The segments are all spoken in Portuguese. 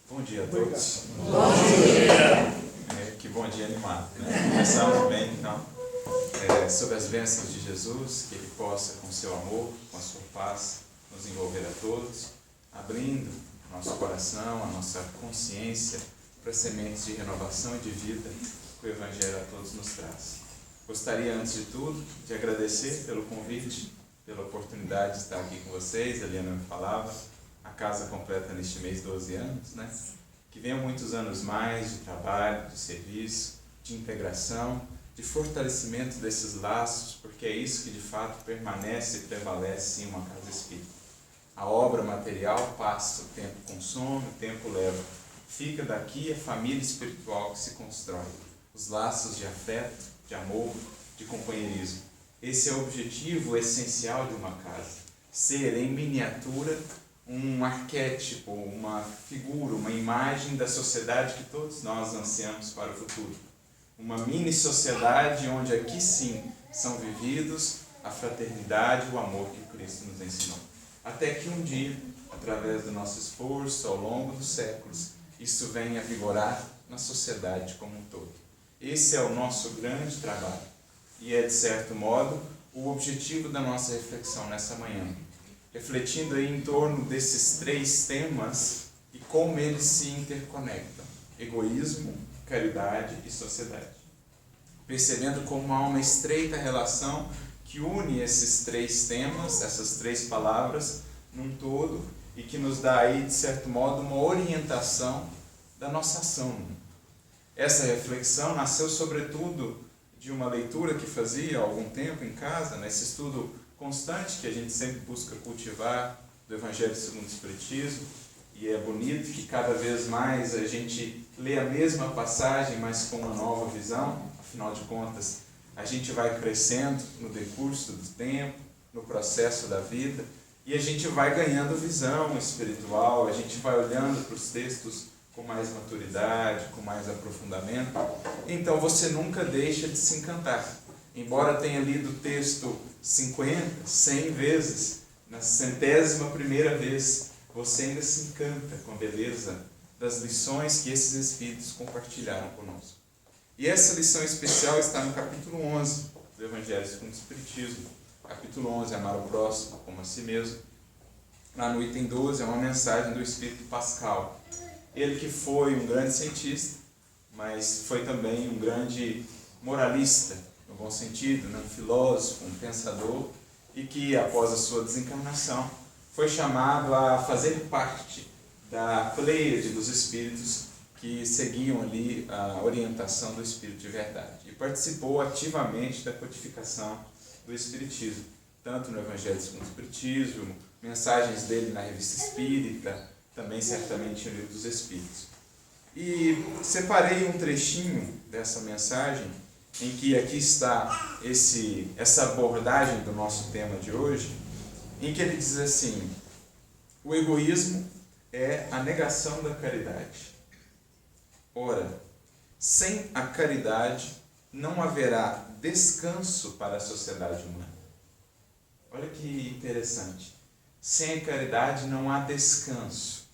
Bom dia a todos. Bom dia! Que bom dia animado, né? Começamos bem, então, sobre as bênçãos de Jesus, que Ele possa, com seu amor, com a sua paz, nos envolver a todos, abrindo nosso coração, a nossa consciência para sementes de renovação e de vida que o Evangelho a todos nos traz. Gostaria, antes de tudo, de agradecer pelo convite, pela oportunidade de estar aqui com vocês. A Eliana me falava, a casa completa neste mês 12 anos, né? Que venham muitos anos mais de trabalho, de serviço, de integração, de fortalecimento desses laços, porque é isso que de fato permanece e prevalece em uma casa espírita. A obra material passa, o tempo consome, o tempo leva. Fica daqui a família espiritual que se constrói. Os laços de afeto, de amor, de companheirismo. Esse é o objetivo essencial de uma casa. Ser em miniatura um arquétipo, uma figura, uma imagem da sociedade que todos nós ansiamos para o futuro. Uma mini-sociedade onde aqui sim são vividos a fraternidade e o amor que Cristo nos ensinou. Até que um dia, através do nosso esforço ao longo dos séculos, isso venha a vigorar na sociedade como um todo. Esse é o nosso grande trabalho e é, de certo modo, o objetivo da nossa reflexão nessa manhã. Refletindo aí em torno desses três temas e como eles se interconectam: egoísmo, caridade e sociedade. Percebendo como há uma estreita relação que une esses três temas, essas três palavras, num todo, e que nos dá aí, de certo modo, uma orientação da nossa ação. Essa reflexão nasceu, sobretudo, de uma leitura que fazia há algum tempo em casa, nesse estudo constante que a gente sempre busca cultivar do Evangelho segundo o Espiritismo, e é bonito que cada vez mais a gente lê a mesma passagem, mas com uma nova visão. Afinal de contas, a gente vai crescendo no decurso do tempo, no processo da vida, e a gente vai ganhando visão espiritual, a gente vai olhando para os textos com mais maturidade, com mais aprofundamento. Então você nunca deixa de se encantar. Embora tenha lido o texto 50, 100 vezes, na 100ª vez, você ainda se encanta com a beleza das lições que esses Espíritos compartilharam conosco. E essa lição especial está no capítulo 11 do Evangelho segundo o Espiritismo. Capítulo 11, amar o próximo como a si mesmo. Lá no item 12 é uma mensagem do Espírito Pascal. Ele que foi um grande cientista, mas foi também um grande moralista, no bom sentido, um filósofo, um pensador, e que após a sua desencarnação foi chamado a fazer parte da pleiade dos espíritos que seguiam ali a orientação do Espírito de Verdade, e participou ativamente da codificação do Espiritismo, tanto no Evangelho segundo o Espiritismo, mensagens dele na Revista Espírita, também certamente no Livro dos Espíritos. E separei um trechinho dessa mensagem, em que aqui está essa abordagem do nosso tema de hoje, em que ele diz assim: o egoísmo é a negação da caridade. Ora, sem a caridade não haverá descanso para a sociedade humana. Olha que interessante. Sem a caridade não há descanso.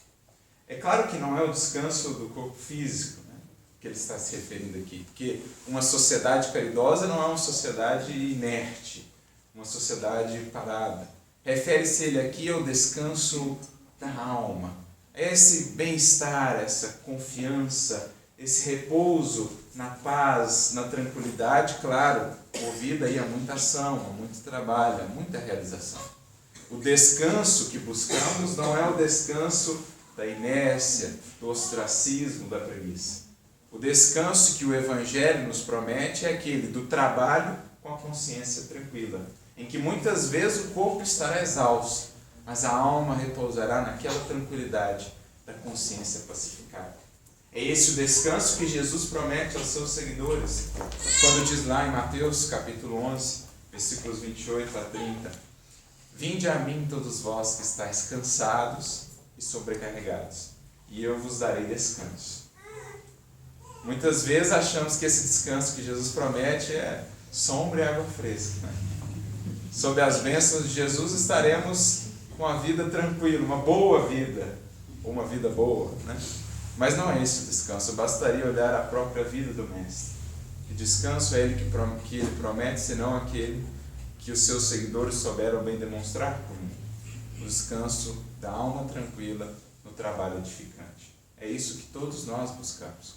É claro que não é o descanso do corpo físico, né, que ele está se referindo aqui, porque uma sociedade caridosa não é uma sociedade inerte, uma sociedade parada. Refere-se ele aqui ao descanso da alma, a esse bem-estar, essa confiança, esse repouso na paz, na tranquilidade, claro, movida aí a muita ação, a muito trabalho, a muita realização. O descanso que buscamos não é o descanso da inércia, do ostracismo, da preguiça. O descanso que o Evangelho nos promete é aquele do trabalho com a consciência tranquila, em que muitas vezes o corpo estará exausto, mas a alma repousará naquela tranquilidade da consciência pacificada. É esse o descanso que Jesus promete aos seus seguidores, quando diz lá em Mateus capítulo 11, versículos 28 a 30, vinde a mim todos vós que estáis cansados e sobrecarregados, e eu vos darei descanso. Muitas vezes achamos que esse descanso que Jesus promete é sombra e água fresca, né? Sob as bênçãos de Jesus estaremos com a vida tranquila, uma boa vida, ou uma vida boa, né? Mas não é esse o descanso, bastaria olhar a própria vida do Mestre. Que descanso é ele que ele promete, senão aquele que os seus seguidores souberam bem demonstrar por mim. O descanso da alma tranquila no trabalho edificante. É isso que todos nós buscamos.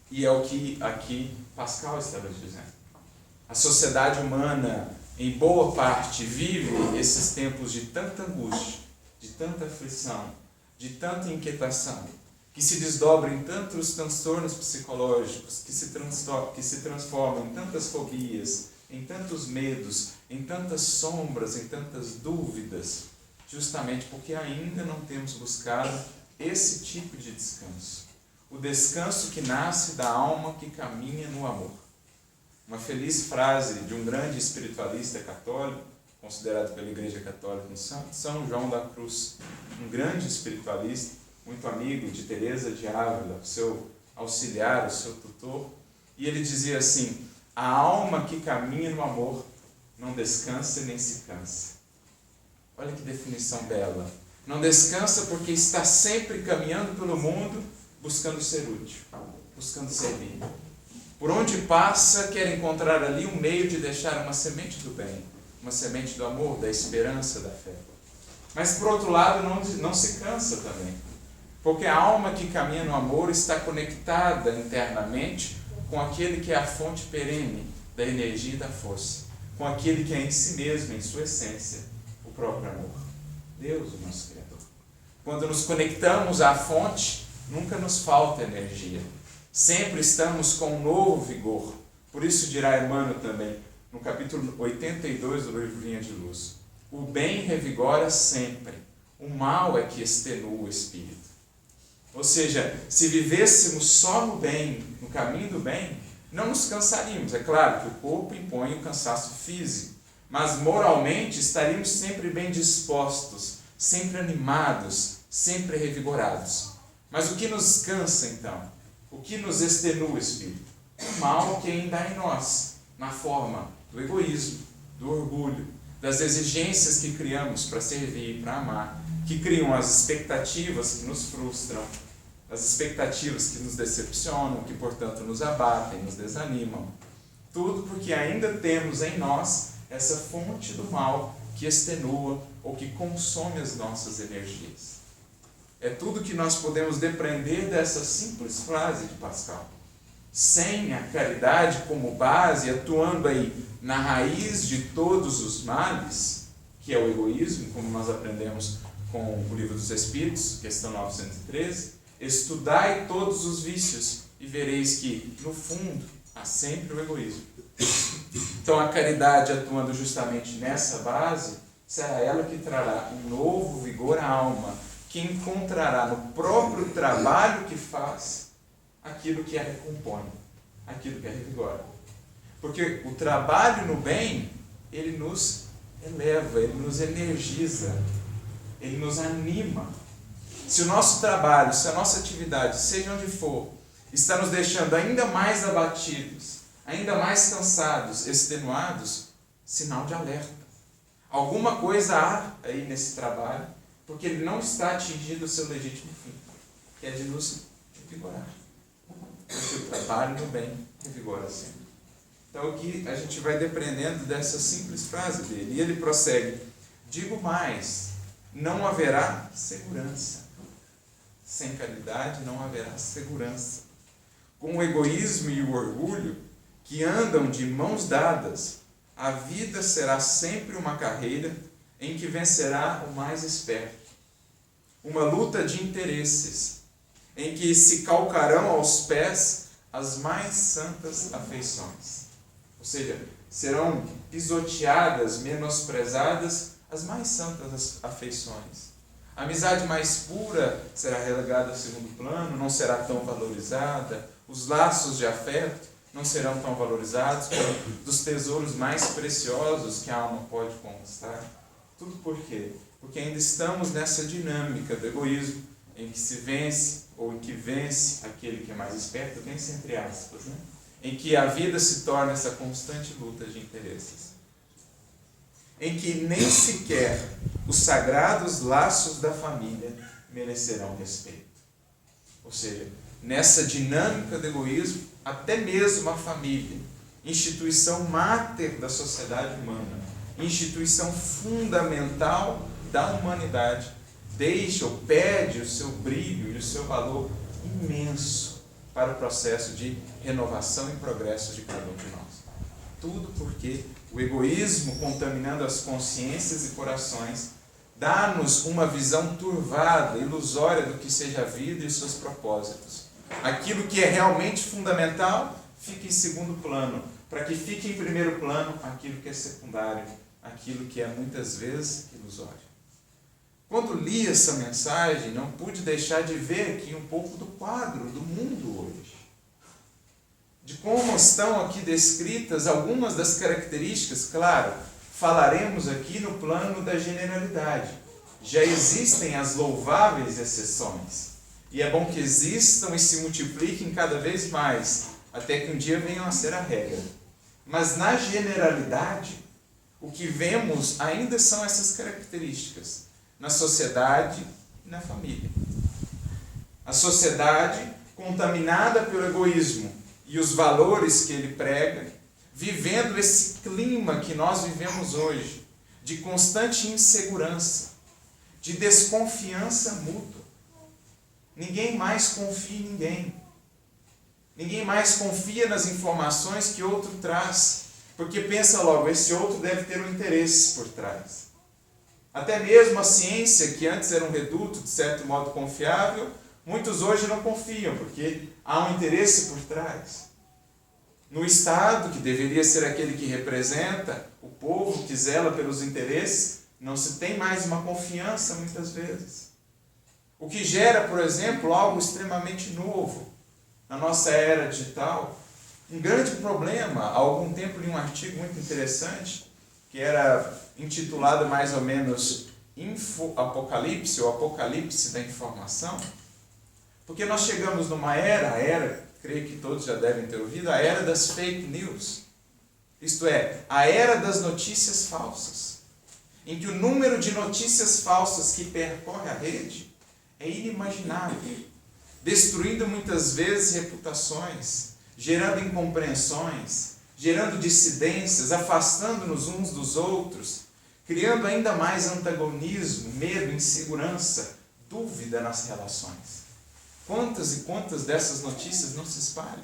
E é o que aqui Pascal estava dizendo. A sociedade humana, em boa parte, vive esses tempos de tanta angústia, de tanta aflição, de tanta inquietação, que se desdobram em tantos transtornos psicológicos, que se transformam em tantas fobias, em tantos medos, em tantas sombras, em tantas dúvidas, justamente porque ainda não temos buscado esse tipo de descanso. O descanso que nasce da alma que caminha no amor. Uma feliz frase de um grande espiritualista católico, considerado pela Igreja Católica um São João da Cruz, um grande espiritualista, muito amigo de Teresa de Ávila, o seu auxiliar, o seu tutor, e ele dizia assim: a alma que caminha no amor não descansa nem se cansa. Olha que definição bela. Não descansa porque está sempre caminhando pelo mundo, buscando ser útil, buscando servir. Por onde passa, quer encontrar ali um meio de deixar uma semente do bem, uma semente do amor, da esperança, da fé. Mas, por outro lado, não se cansa também. Porque a alma que caminha no amor está conectada internamente com aquele que é a fonte perene da energia e da força, com aquele que é em si mesmo, em sua essência, o próprio amor. Deus, o nosso Criador. Quando nos conectamos à fonte, nunca nos falta energia. Sempre estamos com um novo vigor. Por isso dirá Emmanuel também, no capítulo 82 do livro Vinha de Luz: o bem revigora sempre, o mal é que extenua o espírito. Ou seja, se vivêssemos só no bem, no caminho do bem, não nos cansaríamos. É claro que o corpo impõe o cansaço físico, mas moralmente estaríamos sempre bem dispostos, sempre animados, sempre revigorados. Mas o que nos cansa então? O que nos extenua o espírito? O mal que ainda há em nós, na forma do egoísmo, do orgulho, das exigências que criamos para servir, para amar, que criam as expectativas que nos frustram, as expectativas que nos decepcionam, que portanto nos abatem, nos desanimam. Tudo porque ainda temos em nós essa fonte do mal que extenua ou que consome as nossas energias. É tudo que nós podemos depreender dessa simples frase de Pascal. Sem a caridade como base, atuando aí na raiz de todos os males, que é o egoísmo, como nós aprendemos com o Livro dos Espíritos, questão 913, estudai todos os vícios e vereis que, no fundo, há sempre o egoísmo. Então a caridade, atuando justamente nessa base, será ela que trará um novo vigor à alma, que encontrará no próprio trabalho que faz aquilo que a recompõe, aquilo que a revigora. Porque o trabalho no bem, ele nos eleva, ele nos energiza, ele nos anima. Se o nosso trabalho, se a nossa atividade, seja onde for, está nos deixando ainda mais abatidos, ainda mais cansados, extenuados, sinal de alerta. Alguma coisa há aí nesse trabalho, porque ele não está atingindo o seu legítimo fim, que é de nos revigorar. Porque o trabalho no bem revigora sempre. Então aqui a gente vai depreendendo dessa simples frase dele. E ele prossegue: digo mais, não haverá segurança. Sem caridade não haverá segurança. Com o egoísmo e o orgulho, que andam de mãos dadas, a vida será sempre uma carreira em que vencerá o mais esperto. Uma luta de interesses, em que se calcarão aos pés as mais santas afeições. Ou seja, serão pisoteadas, menosprezadas as mais santas afeições. A amizade mais pura será relegada a segundo plano, não será tão valorizada. Os laços de afeto não serão tão valorizados como dos tesouros mais preciosos que a alma pode conquistar. Tudo por quê? Porque ainda estamos nessa dinâmica do egoísmo, em que se vence, ou em que vence aquele que é mais esperto, vence entre aspas, né? Em que a vida se torna essa constante luta de interesses. Em que nem sequer os sagrados laços da família merecerão respeito. Ou Ou seja, nessa dinâmica do egoísmo, até mesmo a família, instituição máter da sociedade humana, instituição fundamental da humanidade, deixa ou perde o seu brilho e o seu valor imenso para o processo de renovação e progresso de cada um de nós. Tudo porque o egoísmo, contaminando as consciências e corações, dá-nos uma visão turvada, ilusória do que seja a vida e os seus propósitos. Aquilo que é realmente fundamental fica em segundo plano, para que fique em primeiro plano aquilo que é secundário, aquilo que é muitas vezes ilusório. Quando li essa mensagem, não pude deixar de ver aqui um pouco do quadro do mundo hoje. De como estão aqui descritas algumas das características, claro, falaremos aqui no plano da generalidade. Já existem as louváveis exceções. E é bom que existam e se multipliquem cada vez mais, até que um dia venham a ser a regra. Mas na generalidade, o que vemos ainda são essas características, na sociedade e na família. A sociedade, contaminada pelo egoísmo e os valores que ele prega, vivendo esse clima que nós vivemos hoje, de constante insegurança, de desconfiança mútua. Ninguém mais confia em ninguém. Ninguém mais confia nas informações que outro traz, porque pensa logo, esse outro deve ter um interesse por trás. Até mesmo a ciência, que antes era um reduto, de certo modo confiável, muitos hoje não confiam, porque há um interesse por trás. No Estado, que deveria ser aquele que representa o povo, que zela pelos interesses, não se tem mais uma confiança muitas vezes. O que gera, por exemplo, algo extremamente novo na nossa era digital, um grande problema. Há algum tempo li um artigo muito interessante, que era intitulado mais ou menos Info-Apocalipse, ou Apocalipse da Informação, porque nós chegamos numa era, creio que todos já devem ter ouvido, a era das fake news. Isto é, a era das notícias falsas, em que o número de notícias falsas que percorre a rede é inimaginável, destruindo muitas vezes reputações, gerando incompreensões, gerando dissidências, afastando-nos uns dos outros, criando ainda mais antagonismo, medo, insegurança, dúvida nas relações. Quantas e quantas dessas notícias não se espalham?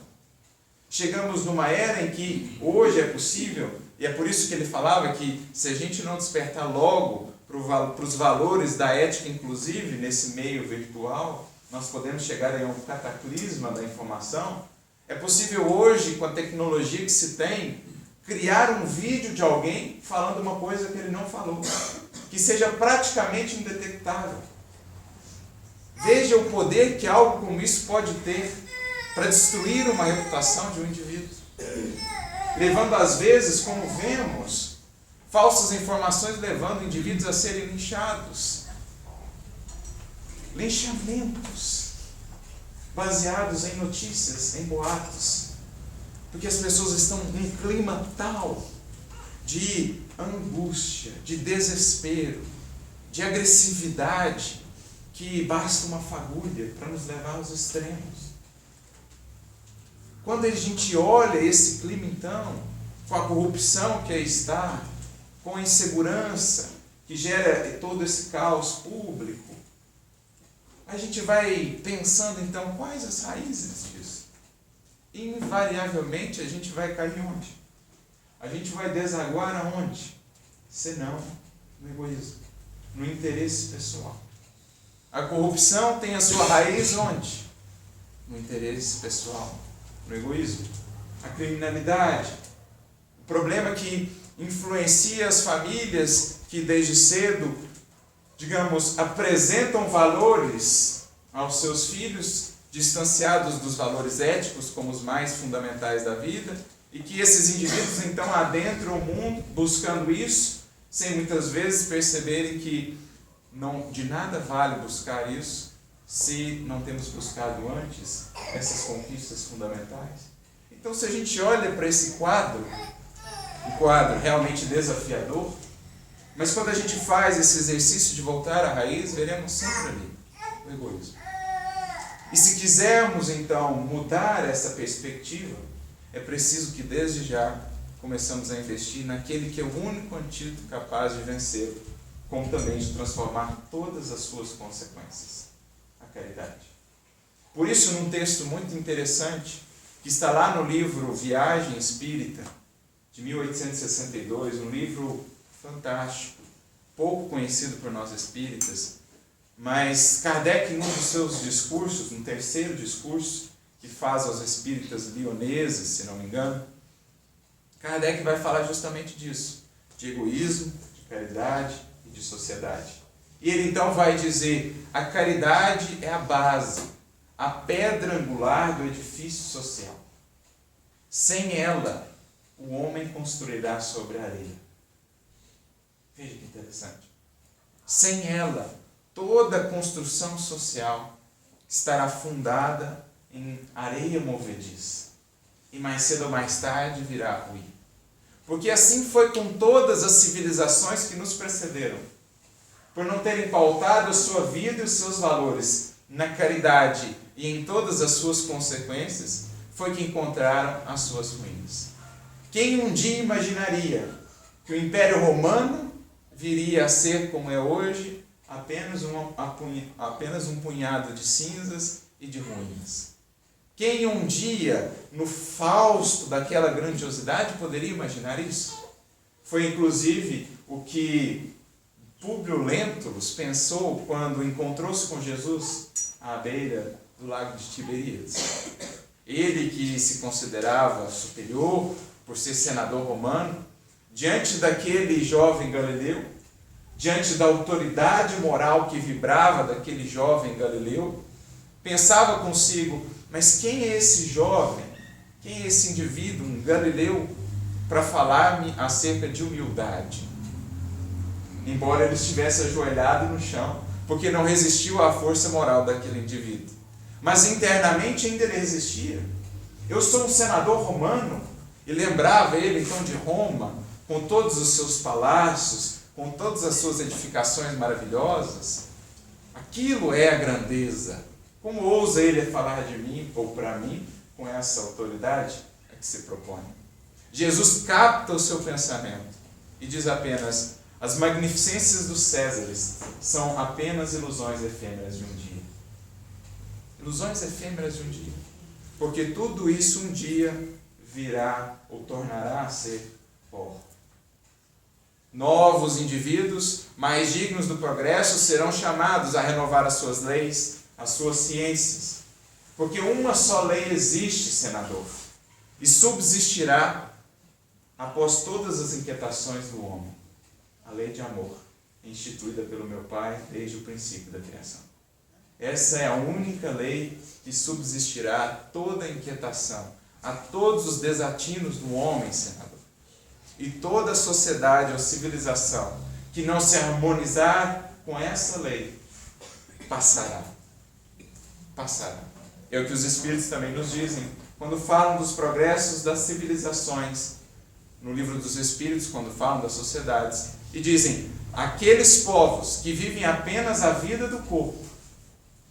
Chegamos numa era em que hoje é possível, e é por isso que ele falava que se a gente não despertar logo para os valores da ética inclusive nesse meio virtual, nós podemos chegar a um cataclisma da informação. É possível hoje, com a tecnologia que se tem, criar um vídeo de alguém falando uma coisa que ele não falou, que seja praticamente indetectável. Veja o poder que algo como isso pode ter para destruir uma reputação de um indivíduo. Levando às vezes, como vemos, falsas informações levando indivíduos a serem linchados. Linchamentos baseados em notícias, em boatos. Porque as pessoas estão num clima tal de angústia, de desespero, de agressividade, que basta uma fagulha para nos levar aos extremos. Quando a gente olha esse clima, então, com a corrupção que aí está, com a insegurança que gera todo esse caos público, a gente vai pensando, então, quais as raízes disso? Invariavelmente, a gente vai cair onde? A gente vai desaguar aonde? Senão no egoísmo, no interesse pessoal. A corrupção tem a sua raiz onde? No interesse pessoal, no egoísmo. A criminalidade, o problema que influencia as famílias que desde cedo, digamos, apresentam valores aos seus filhos, distanciados dos valores éticos como os mais fundamentais da vida, e que esses indivíduos então adentram o mundo buscando isso, sem muitas vezes perceberem que não, de nada vale buscar isso se não temos buscado antes essas conquistas fundamentais. Então, se a gente olha para esse quadro, um quadro realmente desafiador, mas quando a gente faz esse exercício de voltar à raiz, veremos sempre ali o egoísmo. E se quisermos, então, mudar essa perspectiva, é preciso que, desde já, começamos a investir naquele que é o único antídoto capaz de vencer, como também de transformar todas as suas consequências: a caridade. Por isso, num texto muito interessante, que está lá no livro Viagem Espírita, de 1862, um livro fantástico, pouco conhecido por nós espíritas, mas Kardec, num dos seus discursos, no terceiro discurso, que faz aos espíritas lioneses, se não me engano, Kardec vai falar justamente disso, de egoísmo, de caridade e de sociedade. E ele então vai dizer: a caridade é a base, a pedra angular do edifício social. Sem ela, o homem construirá sobre a areia. Veja que interessante. Sem ela, toda a construção social estará fundada em areia movediça. E mais cedo ou mais tarde virá a ruir. Porque assim foi com todas as civilizações que nos precederam. Por não terem pautado a sua vida e os seus valores na caridade e em todas as suas consequências, foi que encontraram as suas ruínas. Quem um dia imaginaria que o Império Romano viria a ser, como é hoje, apenas um punhado de cinzas e de ruínas? Quem um dia, no fausto daquela grandiosidade, poderia imaginar isso? Foi inclusive o que Públio Lentulus pensou quando encontrou-se com Jesus à beira do lago de Tiberíades. Ele, que se considerava superior por ser senador romano, diante daquele jovem galileu, diante da autoridade moral que vibrava daquele jovem galileu, pensava consigo: mas quem é esse jovem, quem é esse indivíduo, um galileu, para falar-me acerca de humildade? Embora ele estivesse ajoelhado no chão, porque não resistiu à força moral daquele indivíduo. Mas internamente ainda ele resistia. Eu sou um senador romano, e lembrava ele então de Roma, com todos os seus palácios, com todas as suas edificações maravilhosas. Aquilo é a grandeza. Como ousa ele falar de mim, ou para mim, com essa autoridade a que se propõe? Jesus capta o seu pensamento e diz apenas: as magnificências dos Césares são apenas ilusões efêmeras de um dia. Ilusões efêmeras de um dia. Porque tudo isso um dia virá ou tornará a ser pó. Novos indivíduos, mais dignos do progresso, serão chamados a renovar as suas leis, as suas ciências. Porque uma só lei existe, senador, e subsistirá após todas as inquietações do homem: a lei de amor, instituída pelo meu Pai desde o princípio da criação. Essa é a única lei que subsistirá a toda a inquietação, a todos os desatinos do homem, senador. E toda a sociedade ou civilização que não se harmonizar com essa lei, passará. Passará. É o que os Espíritos também nos dizem quando falam dos progressos das civilizações, no Livro dos Espíritos, quando falam das sociedades, e dizem: aqueles povos que vivem apenas a vida do corpo,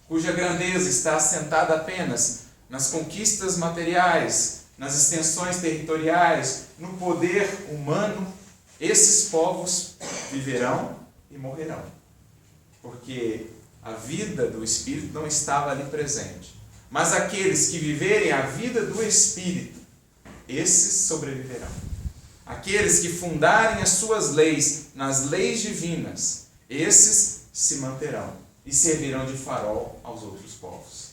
cuja grandeza está assentada apenas nas conquistas materiais, nas extensões territoriais, no poder humano, esses povos viverão e morrerão. Porque a vida do Espírito não estava ali presente. Mas aqueles que viverem a vida do Espírito, esses sobreviverão. Aqueles que fundarem as suas leis nas leis divinas, esses se manterão e servirão de farol aos outros povos.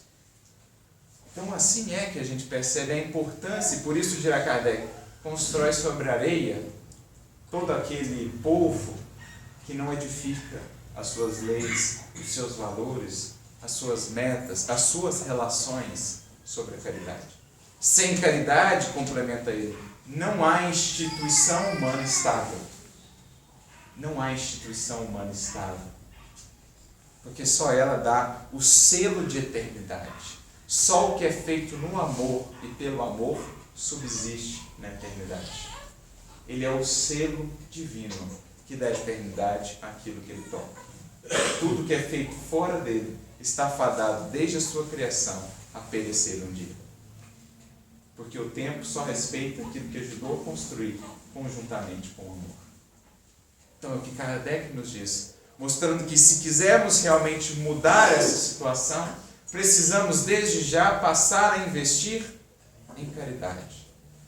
Então assim é que a gente percebe a importância, e por isso dirá Kardec: constrói sobre a areia todo aquele povo que não edifica as suas leis, os seus valores, as suas metas, as suas relações sobre a caridade. Sem caridade, complementa ele, não há instituição humana estável. Não há instituição humana estável. Porque só ela dá o selo de eternidade. Só o que é feito no amor e pelo amor subsiste na eternidade. Ele é o selo divino que dá eternidade àquilo que ele toca. Tudo que é feito fora dele está fadado desde a sua criação a perecer um dia. Porque o tempo só respeita aquilo que ajudou a construir conjuntamente com o amor. Então é o que Kardec nos diz, mostrando que se quisermos realmente mudar essa situação, precisamos desde já passar a investir em caridade.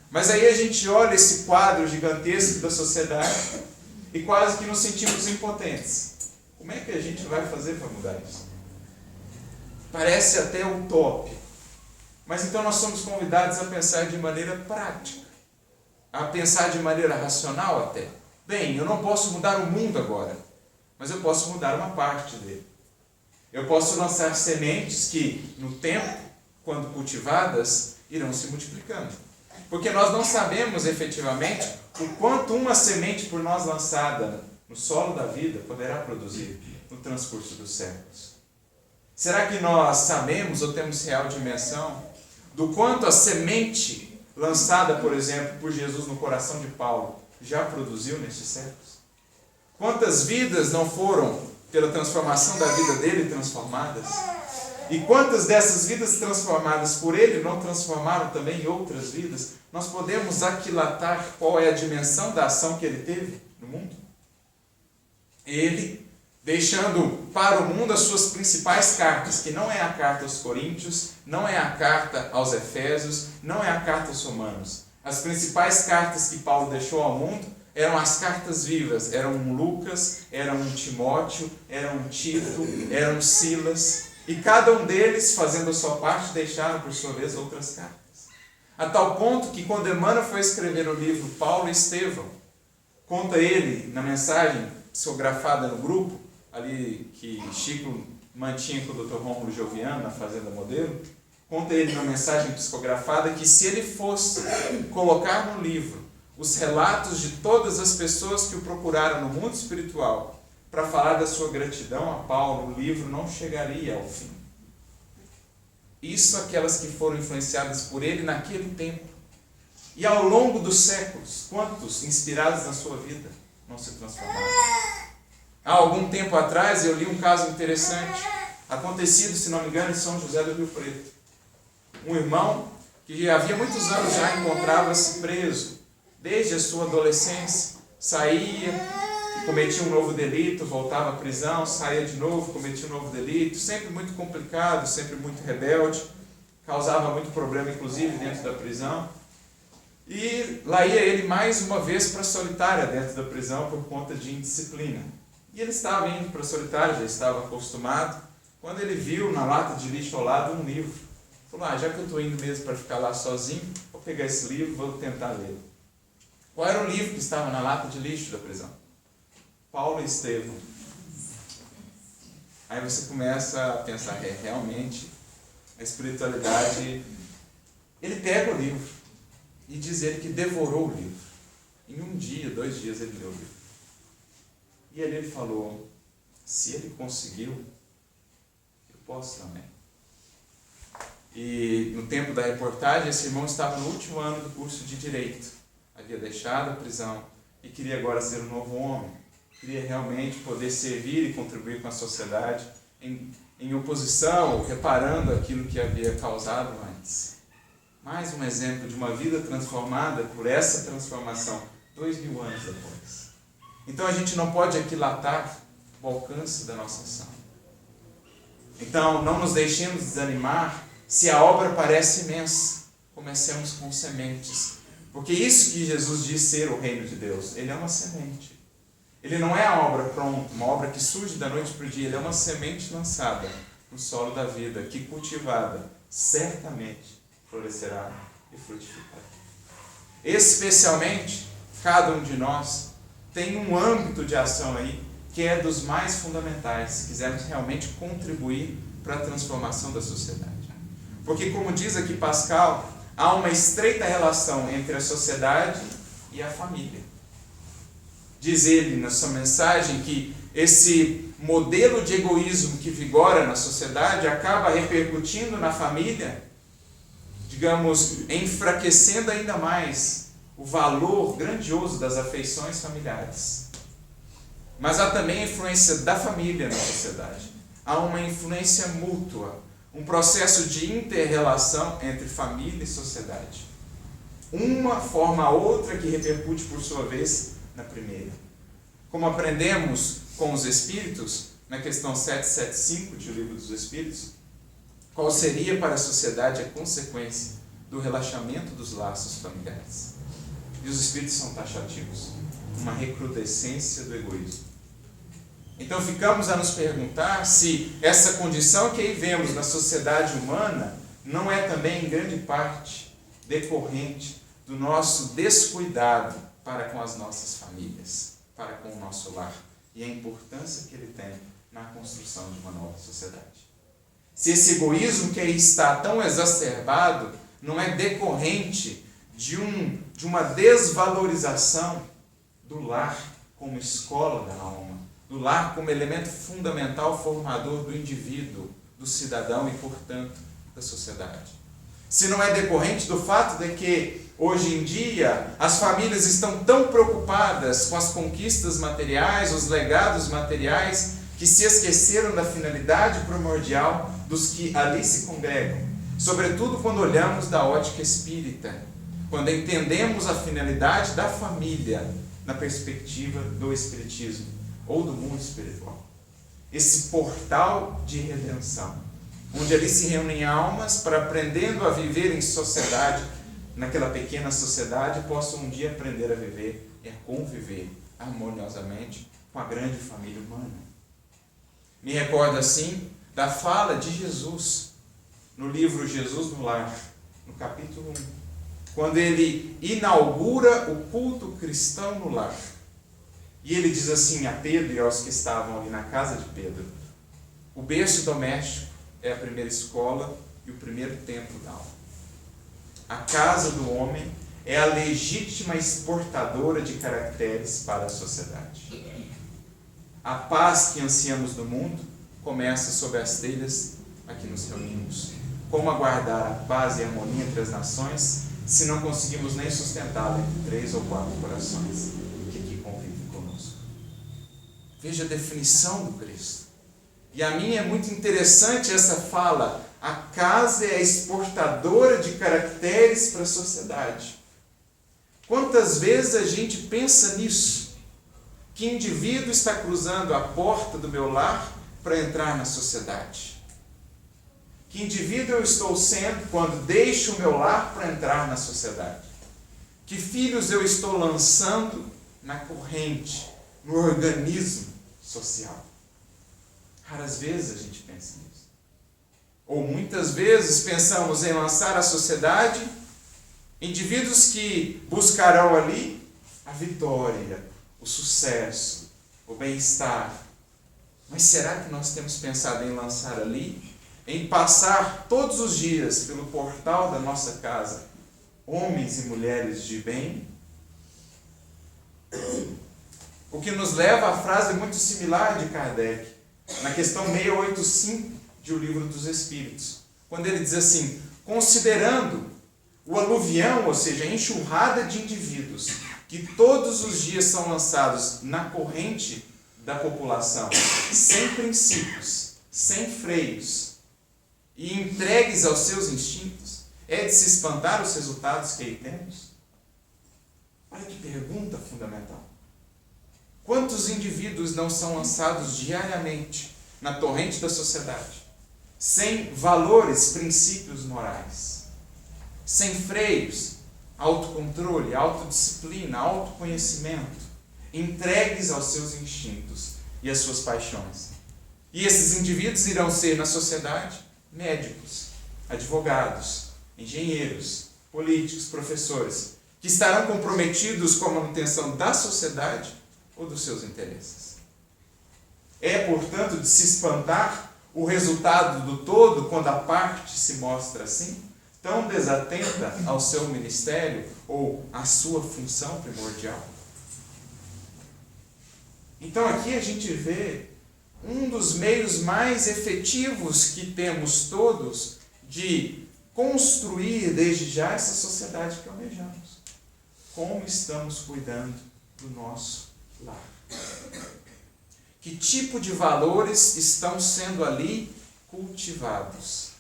Mas aí a gente olha esse quadro gigantesco da sociedade e quase que nos sentimos impotentes. Como é que a gente vai fazer para mudar isso? Parece até utópico. Mas então nós somos convidados a pensar de maneira prática, a pensar de maneira racional até. Bem, eu não posso mudar o mundo agora, mas eu posso mudar uma parte dele. Eu posso lançar sementes que, no tempo, quando cultivadas, irão se multiplicando. Porque nós não sabemos efetivamente o quanto uma semente por nós lançada no solo da vida poderá produzir no transcurso dos séculos. Será que nós sabemos ou temos real dimensão do quanto a semente lançada, por exemplo, por Jesus no coração de Paulo já produziu nestes séculos? Quantas vidas não foram, pela transformação da vida dele, transformadas? E quantas dessas vidas transformadas por ele não transformaram também outras vidas? Nós podemos aquilatar qual é a dimensão da ação que ele teve no mundo? Ele, deixando para o mundo as suas principais cartas, que não é a carta aos Coríntios, não é a carta aos Efésios, não é a carta aos Romanos. As principais cartas que Paulo deixou ao mundo eram as cartas vivas, eram um Lucas, eram um Timóteo, eram um Tito, eram Silas, e cada um deles, fazendo a sua parte, deixaram por sua vez outras cartas. A tal ponto que quando Emmanuel foi escrever o livro Paulo e Estevão, conta ele na mensagem psicografada no grupo, ali que Chico mantinha com o Dr. Rômulo Gioviano na Fazenda Modelo, conta ele na mensagem psicografada que se ele fosse colocar no livro os relatos de todas as pessoas que o procuraram no mundo espiritual para falar da sua gratidão a Paulo, o livro não chegaria ao fim. Isso aquelas que foram influenciadas por ele naquele tempo. E ao longo dos séculos, quantos inspirados na sua vida não se transformaram? Há algum tempo atrás eu li um caso interessante, acontecido, se não me engano, em São José do Rio Preto. Um irmão que havia muitos anos já encontrava-se preso, desde a sua adolescência, saía, cometia um novo delito, voltava à prisão, saía de novo, cometia um novo delito, sempre muito complicado, sempre muito rebelde, causava muito problema, inclusive, dentro da prisão. E lá ia ele mais uma vez para a solitária dentro da prisão por conta de indisciplina. E ele estava indo para a solitária, já estava acostumado, quando ele viu na lata de lixo ao lado um livro. Falou, já que eu estou indo mesmo para ficar lá sozinho, vou pegar esse livro e vou tentar ler. Qual era o livro que estava na lata de lixo da prisão? Paulo e Estevão. Aí você começa a pensar, realmente, a espiritualidade... Ele pega o livro e diz ele que devorou o livro. Em 1 dia, 2 dias ele leu o livro. E ali ele falou, se ele conseguiu, eu posso também. E no tempo da reportagem, esse irmão estava no último ano do curso de Direito. Havia deixado a prisão e queria agora ser um novo homem. Queria realmente poder servir e contribuir com a sociedade em oposição, reparando aquilo que havia causado antes. Mais um exemplo de uma vida transformada por essa transformação, 2000 anos depois. Então a gente não pode aquilatar o alcance da nossa ação. Então não nos deixemos desanimar se a obra parece imensa. Comecemos com sementes. Porque isso que Jesus diz ser o reino de Deus, ele é uma semente. Ele não é a obra pronta, uma obra que surge da noite para o dia, ele é uma semente lançada no solo da vida, que cultivada, certamente florescerá e frutificará. Especialmente, cada um de nós tem um âmbito de ação aí que é dos mais fundamentais, se quisermos realmente contribuir para a transformação da sociedade. Porque, como diz aqui Pascal, há uma estreita relação entre a sociedade e a família. Diz ele na sua mensagem que esse modelo de egoísmo que vigora na sociedade acaba repercutindo na família, digamos, enfraquecendo ainda mais o valor grandioso das afeições familiares. Mas há também a influência da família na sociedade. há uma influência mútua, um processo de inter-relação entre família e sociedade. Uma forma a outra que repercute, por sua vez, na primeira. Como aprendemos com os Espíritos, na questão 775 de O Livro dos Espíritos, qual seria para a sociedade a consequência do relaxamento dos laços familiares? E os Espíritos são taxativos. Uma recrudescência do egoísmo. Então ficamos a nos perguntar se essa condição que aí vemos na sociedade humana não é também, em grande parte, decorrente do nosso descuidado para com as nossas famílias, para com o nosso lar, e a importância que ele tem na construção de uma nova sociedade. Se esse egoísmo que aí está tão exacerbado não é decorrente de uma desvalorização do lar como escola da alma, do lar como elemento fundamental formador do indivíduo, do cidadão e, portanto, da sociedade. Se não é decorrente do fato de que, hoje em dia, as famílias estão tão preocupadas com as conquistas materiais, os legados materiais, que se esqueceram da finalidade primordial dos que ali se congregam. Sobretudo quando olhamos da ótica espírita, quando entendemos a finalidade da família na perspectiva do espiritismo ou do mundo espiritual. Esse portal de redenção, onde ali se reúnem almas para, aprendendo a viver em sociedade, naquela pequena sociedade, possam um dia aprender a viver e a conviver harmoniosamente com a grande família humana. Me recordo assim da fala de Jesus no livro Jesus no Lar, no capítulo 1, quando ele inaugura o culto cristão no lar. E ele diz assim a Pedro e aos que estavam ali na casa de Pedro: o berço doméstico é a primeira escola e o primeiro templo da alma. A casa do homem é a legítima exportadora de caracteres para a sociedade. A paz que ansiamos no mundo começa sob as telhas a que nos reunimos. Como aguardar a paz e a harmonia entre as nações se não conseguimos nem sustentá-la entre 3 ou 4 corações que aqui convivem conosco? Veja a definição do Cristo. E a mim é muito interessante essa fala: a casa é a exportadora de caracteres para a sociedade. Quantas vezes a gente pensa nisso? Que indivíduo está cruzando a porta do meu lar para entrar na sociedade? Que indivíduo eu estou sendo quando deixo o meu lar para entrar na sociedade? Que filhos eu estou lançando na corrente, no organismo social? Raras vezes a gente pensa nisso. Ou muitas vezes pensamos em lançar à sociedade indivíduos que buscarão ali a vitória, o sucesso, o bem-estar. Mas será que nós temos pensado em lançar ali, em passar todos os dias pelo portal da nossa casa, homens e mulheres de bem? O que nos leva à frase muito similar de Kardec, na questão 685 de O Livro dos Espíritos, quando ele diz assim: considerando o aluvião, ou seja, a enxurrada de indivíduos que todos os dias são lançados na corrente da população, sem princípios, sem freios, e entregues aos seus instintos, é de se espantar os resultados que aí temos? Olha que pergunta fundamental. Quantos indivíduos não são lançados diariamente na torrente da sociedade, sem valores, princípios morais, sem freios, autocontrole, autodisciplina, autoconhecimento, entregues aos seus instintos e às suas paixões? E esses indivíduos irão ser na sociedade médicos, advogados, engenheiros, políticos, professores, que estarão comprometidos com a manutenção da sociedade ou dos seus interesses. É, portanto, de se espantar o resultado do todo quando a parte se mostra assim, tão desatenta ao seu ministério ou à sua função primordial. Então aqui a gente vê um dos meios mais efetivos que temos todos de construir desde já essa sociedade que almejamos. Como estamos cuidando do nosso lar? Que tipo de valores estão sendo ali cultivados?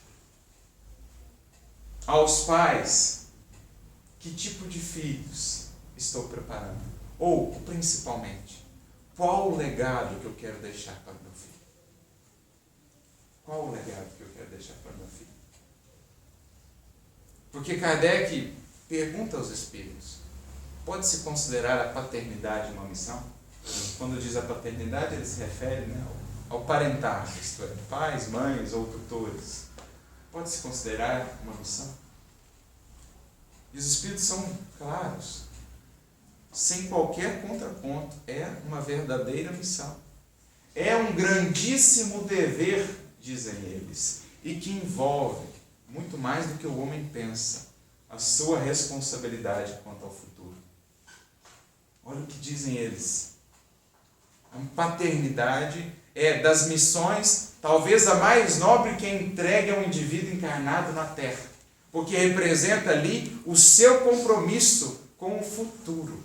Aos pais, que tipo de filhos estou preparando? Ou, principalmente, qual o legado que eu quero deixar para o meu filho? Qual o legado que eu quero deixar para o meu filho? Porque Kardec pergunta aos espíritos: pode-se considerar a paternidade uma missão? Quando diz a paternidade, ele se refere, ao parentar, isto é, pais, mães ou tutores. Pode-se considerar uma missão? E os espíritos são claros, sem qualquer contraponto, é uma verdadeira missão. É um grandíssimo dever, dizem eles, e que envolve, muito mais do que o homem pensa, a sua responsabilidade quanto ao futuro. Olha o que dizem eles. A paternidade é das missões, talvez a mais nobre que é entregue a um indivíduo encarnado na Terra, porque representa ali o seu compromisso com o futuro.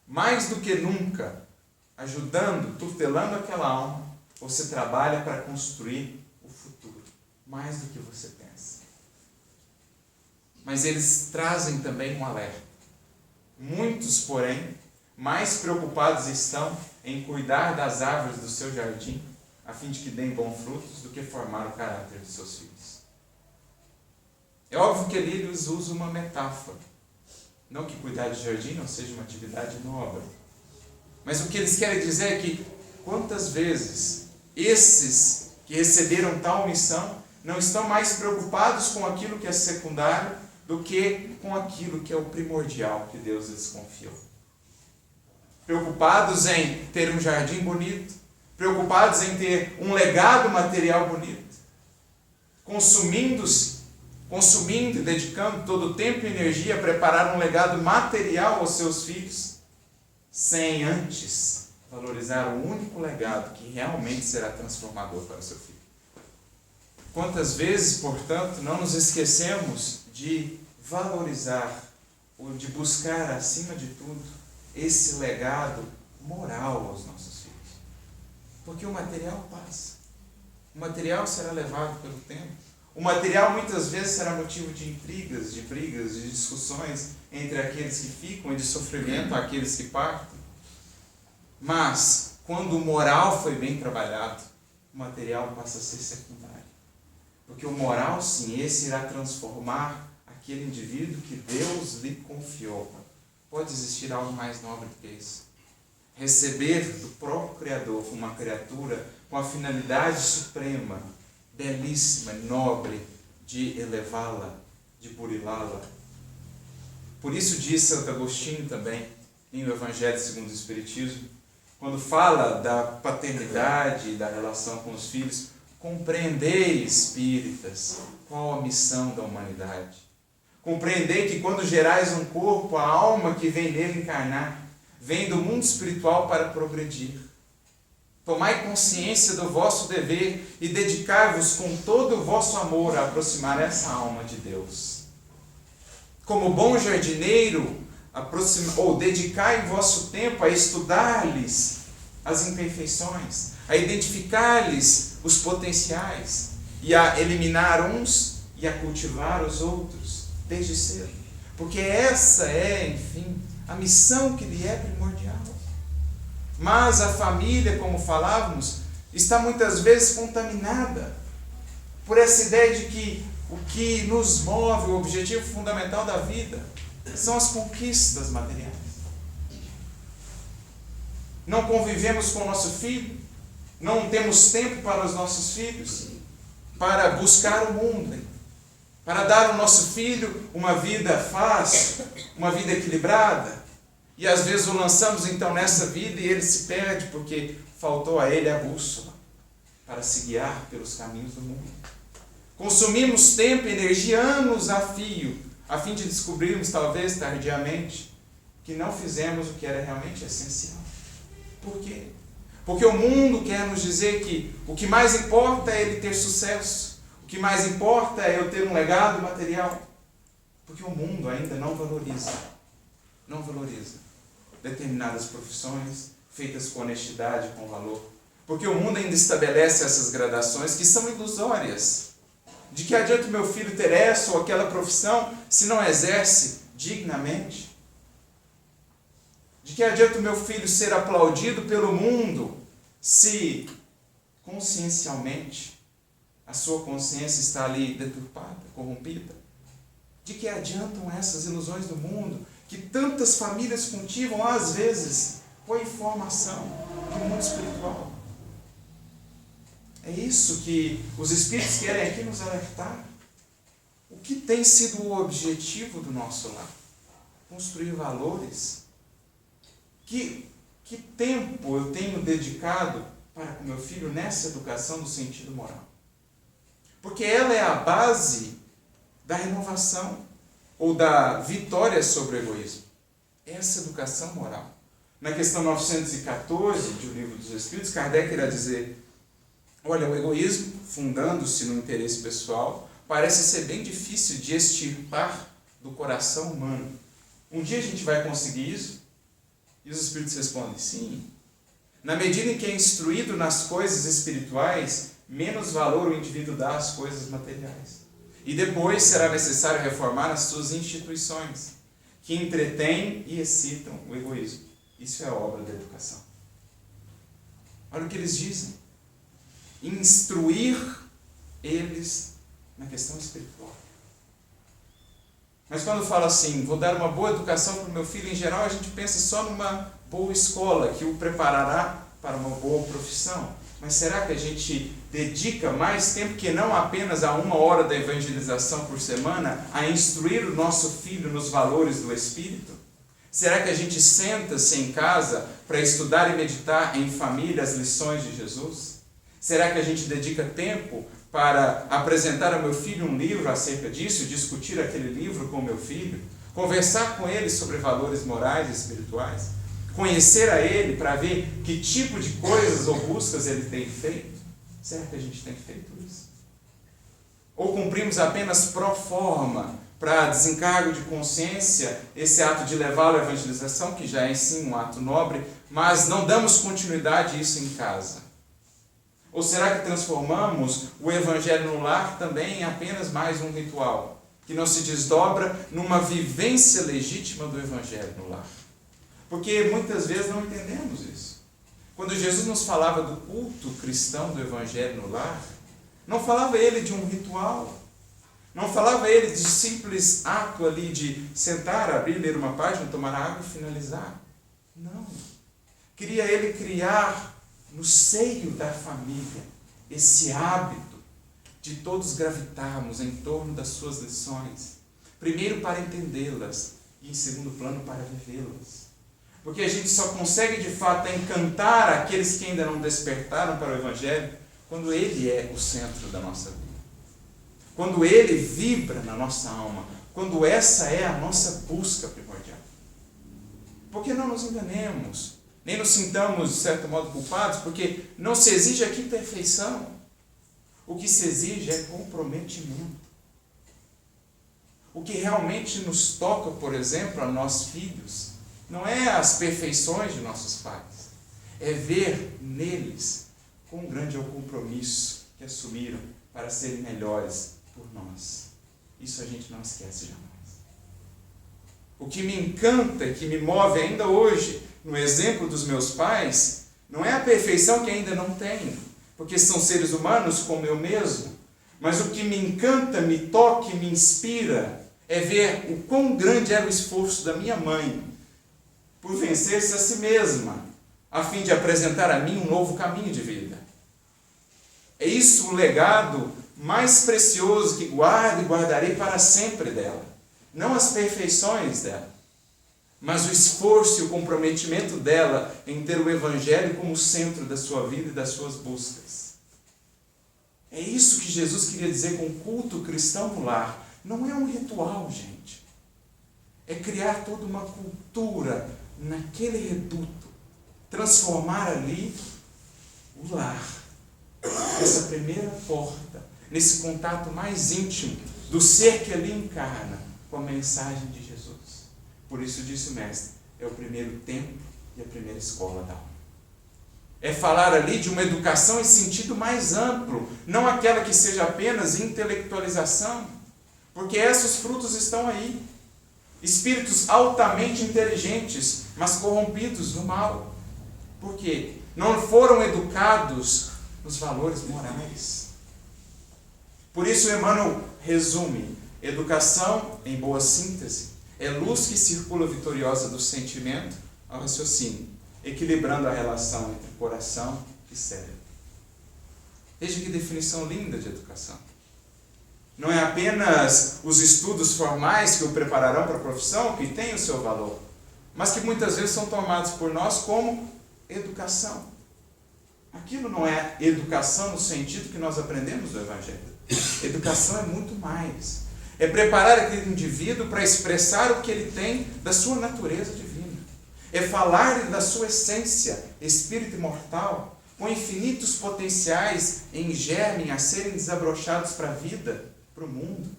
Mais do que nunca, ajudando, tutelando aquela alma, você trabalha para construir o futuro, mais do que você pensa. Mas eles trazem também um alerta. Muitos, porém, mais preocupados estão em cuidar das árvores do seu jardim, a fim de que deem bons frutos, do que formar o caráter de seus filhos. É óbvio que ali eles usam uma metáfora. Não que cuidar de jardim não seja uma atividade nobre. Mas o que eles querem dizer é que quantas vezes esses que receberam tal missão não estão mais preocupados com aquilo que é secundário do que com aquilo que é o primordial que Deus lhes confiou. Preocupados em ter um jardim bonito, preocupados em ter um legado material bonito, consumindo e dedicando todo o tempo e energia a preparar um legado material aos seus filhos, sem antes valorizar o único legado que realmente será transformador para o seu filho. Quantas vezes, portanto, não nos esquecemos de valorizar ou de buscar, acima de tudo, esse legado moral aos nossos filhos. Porque o material passa. O material será levado pelo tempo. O material muitas vezes será motivo de intrigas, de brigas, de discussões entre aqueles que ficam e de sofrimento àqueles que partem. Mas, quando o moral foi bem trabalhado, o material passa a ser secundário. Porque o moral, sim, esse irá transformar aquele indivíduo que Deus lhe confiou. Pode existir algo mais nobre do que isso? Receber do próprio Criador uma criatura com a finalidade suprema, belíssima, nobre, de elevá-la, de burilá-la. Por isso diz Santo Agostinho também, em O Evangelho segundo o Espiritismo, quando fala da paternidade e da relação com os filhos: compreendei, espíritas, qual a missão da humanidade. Compreendei que quando gerais um corpo, a alma que vem nele encarnar, vem do mundo espiritual para progredir. Tomai consciência do vosso dever e dedicai-vos com todo o vosso amor a aproximar essa alma de Deus. Como bom jardineiro, dedicai vosso tempo a estudar-lhes as imperfeições, a identificar-lhes os potenciais e a eliminar uns e a cultivar os outros desde cedo. Porque essa é, enfim, a missão que lhe é primordial. Mas a família, como falávamos, está muitas vezes contaminada por essa ideia de que o que nos move, o objetivo fundamental da vida, são as conquistas materiais. Não convivemos com o nosso filho, não temos tempo para os nossos filhos, para buscar o mundo, para dar ao nosso filho uma vida fácil, uma vida equilibrada. E às vezes o lançamos então nessa vida e ele se perde porque faltou a ele a bússola para se guiar pelos caminhos do mundo. Consumimos tempo e energia, anos a fio, a fim de descobrirmos, talvez tardiamente, que não fizemos o que era realmente essencial. Por quê? Porque o mundo quer nos dizer que o que mais importa é ele ter sucesso, o que mais importa é eu ter um legado material. Porque o mundo ainda não valoriza determinadas profissões feitas com honestidade, com valor. Porque o mundo ainda estabelece essas gradações que são ilusórias. De que adianta o meu filho ter essa ou aquela profissão se não exerce dignamente? De que adianta o meu filho ser aplaudido pelo mundo se consciencialmente a sua consciência está ali deturpada, corrompida? De que adiantam essas ilusões do mundo que tantas famílias cultivam, às vezes, com a informação do mundo espiritual? É isso que os Espíritos querem aqui nos alertar. O que tem sido o objetivo do nosso lar? Construir valores. Que tempo eu tenho dedicado para com meu filho nessa educação do sentido moral? Porque ela é a base da renovação ou da vitória sobre o egoísmo. Essa educação moral. Na questão 914 do Livro dos Espíritos, Kardec irá dizer: olha, o egoísmo, fundando-se no interesse pessoal, parece ser bem difícil de extirpar do coração humano. Um dia a gente vai conseguir isso? E os Espíritos respondem: sim. Na medida em que é instruído nas coisas espirituais, menos valor o indivíduo dá às coisas materiais. E depois será necessário reformar as suas instituições, que entretêm e excitam o egoísmo. Isso é obra da educação. Olha o que eles dizem: instruir eles na questão espiritual. Mas quando fala assim, vou dar uma boa educação para o meu filho, em geral a gente pensa só numa boa escola que o preparará para uma boa profissão. Mas será que a gente dedica mais tempo que não apenas a 1 hora da evangelização por semana a instruir o nosso filho nos valores do Espírito? Será que a gente senta-se em casa para estudar e meditar em família as lições de Jesus? Será que a gente dedica tempo para apresentar ao meu filho um livro acerca disso, discutir aquele livro com o meu filho, conversar com ele sobre valores morais e espirituais, conhecer a ele para ver que tipo de coisas ou buscas ele tem feito? Será que a gente tem feito isso? Ou cumprimos apenas pro forma, para desencargo de consciência, esse ato de levá-lo à evangelização, que já é em si um ato nobre, mas não damos continuidade a isso em casa? Ou será que transformamos o Evangelho no lar também em apenas mais um ritual, que não se desdobra numa vivência legítima do Evangelho no lar? Porque muitas vezes não entendemos isso. Quando Jesus nos falava do culto cristão do Evangelho no lar, não falava ele de um ritual, não falava ele de simples ato ali de sentar, abrir, ler uma página, tomar água e finalizar. Não. Queria ele criar no seio da família esse hábito de todos gravitarmos em torno das suas lições, primeiro para entendê-las e em segundo plano para vivê-las. Porque a gente só consegue de fato encantar aqueles que ainda não despertaram para o Evangelho quando ele é o centro da nossa vida, quando ele vibra na nossa alma, quando essa é a nossa busca primordial. Porque não nos enganemos, nem nos sintamos, de certo modo, culpados, porque não se exige aqui perfeição. O que se exige é comprometimento. O que realmente nos toca, por exemplo, a nós filhos, não é as perfeições de nossos pais, é ver neles quão grande é o compromisso que assumiram para serem melhores por nós. Isso a gente não esquece jamais. O que me encanta e que me move ainda hoje, no exemplo dos meus pais, não é a perfeição que ainda não tenho, porque são seres humanos como eu mesmo, mas o que me encanta, me toca e me inspira é ver o quão grande era o esforço da minha mãe por vencer-se a si mesma, a fim de apresentar a mim um novo caminho de vida. É isso o legado mais precioso que guardo e guardarei para sempre dela. Não as perfeições dela, mas o esforço e o comprometimento dela em ter o Evangelho como centro da sua vida e das suas buscas. É isso que Jesus queria dizer com culto cristão no lar. Não é um ritual, gente. É criar toda uma cultura naquele reduto, transformar ali o lar, essa primeira porta, nesse contato mais íntimo do ser que ali encarna com a mensagem de Jesus. Por isso disse o Mestre, é o primeiro templo e a primeira escola da alma. É falar ali de uma educação em sentido mais amplo, não aquela que seja apenas intelectualização, porque esses frutos estão aí. Espíritos altamente inteligentes, mas corrompidos no mal. Por quê? Não foram educados nos valores morais. Por isso Emmanuel resume: educação, em boa síntese, é luz que circula vitoriosa do sentimento ao raciocínio, equilibrando a relação entre coração e cérebro. Veja que definição linda de educação. Não é apenas os estudos formais que o prepararão para a profissão, que têm o seu valor, mas que muitas vezes são tomados por nós como educação. Aquilo não é educação no sentido que nós aprendemos do Evangelho. Educação é muito mais. É preparar aquele indivíduo para expressar o que ele tem da sua natureza divina. É falar da sua essência, espírito imortal, com infinitos potenciais em germe a serem desabrochados para a vida, para o mundo.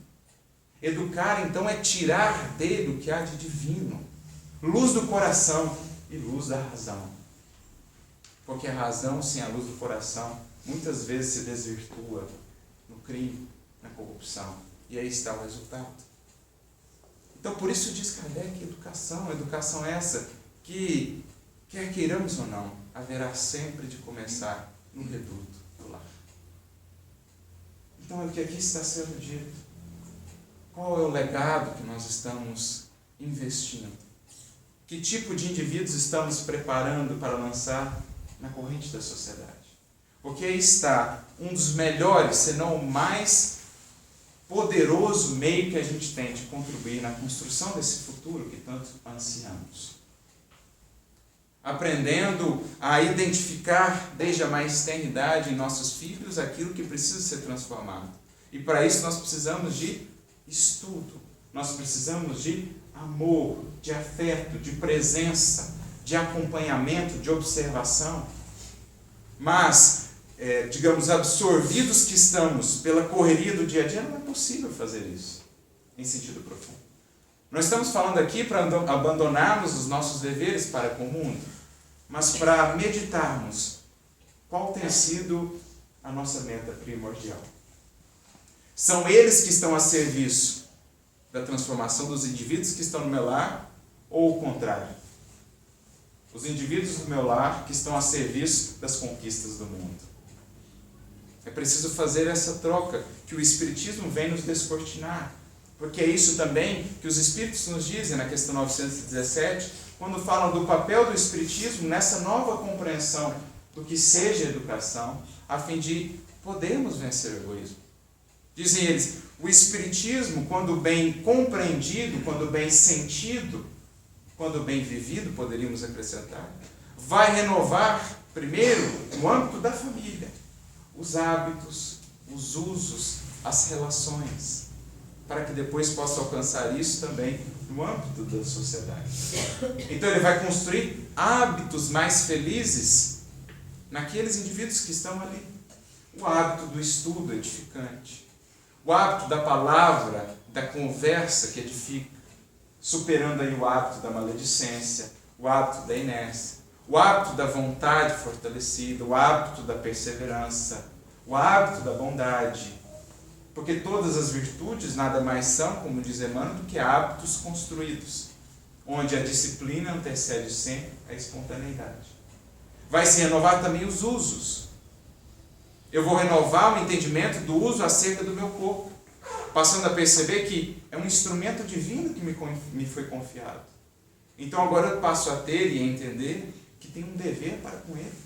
Educar, então, é tirar dele o que há de divino. Luz do coração e luz da razão. Porque a razão, sem a luz do coração, muitas vezes se desvirtua no crime, na corrupção. E aí está o resultado. Então, por isso diz Kardec, educação essa que, quer queiramos ou não, haverá sempre de começar no reduto do lar. Então, é o que aqui está sendo dito. Qual é o legado que nós estamos investindo? Que tipo de indivíduos estamos preparando para lançar na corrente da sociedade? Porque aí está um dos melhores, se não o mais poderoso meio que a gente tem de contribuir na construção desse futuro que tanto ansiamos. Aprendendo a identificar desde a mais tenra idade em nossos filhos aquilo que precisa ser transformado. E para isso nós precisamos de estudo, nós precisamos de amor, de afeto, de presença, de acompanhamento, de observação. Mas, digamos, absorvidos que estamos pela correria do dia a dia, não é possível fazer isso em sentido profundo. Nós estamos falando aqui para abandonarmos os nossos deveres para com o mundo, mas para meditarmos qual tem sido a nossa meta primordial. São eles que estão a serviço da transformação dos indivíduos que estão no meu lar, ou o contrário? Os indivíduos do meu lar que estão a serviço das conquistas do mundo. É preciso fazer essa troca que o Espiritismo vem nos descortinar. Porque é isso também que os Espíritos nos dizem na questão 917, quando falam do papel do Espiritismo nessa nova compreensão do que seja educação, a fim de podermos vencer o egoísmo. Dizem eles, o Espiritismo, quando bem compreendido, quando bem sentido, quando bem vivido, poderíamos acrescentar, vai renovar, primeiro, no âmbito da família, os hábitos, os usos, as relações, para que depois possa alcançar isso também no âmbito da sociedade. Então ele vai construir hábitos mais felizes naqueles indivíduos que estão ali. O hábito do estudo edificante, o hábito da palavra, da conversa que edifica, superando aí o hábito da maledicência, o hábito da inércia, o hábito da vontade fortalecida, o hábito da perseverança, o hábito da bondade. Porque todas as virtudes nada mais são, como diz Emmanuel, do que hábitos construídos, onde a disciplina antecede sempre a espontaneidade. Vai se renovar também os usos. Eu vou renovar o entendimento do uso acerca do meu corpo, passando a perceber que é um instrumento divino que me foi confiado. Então agora eu passo a ter e a entender que tenho um dever para com ele.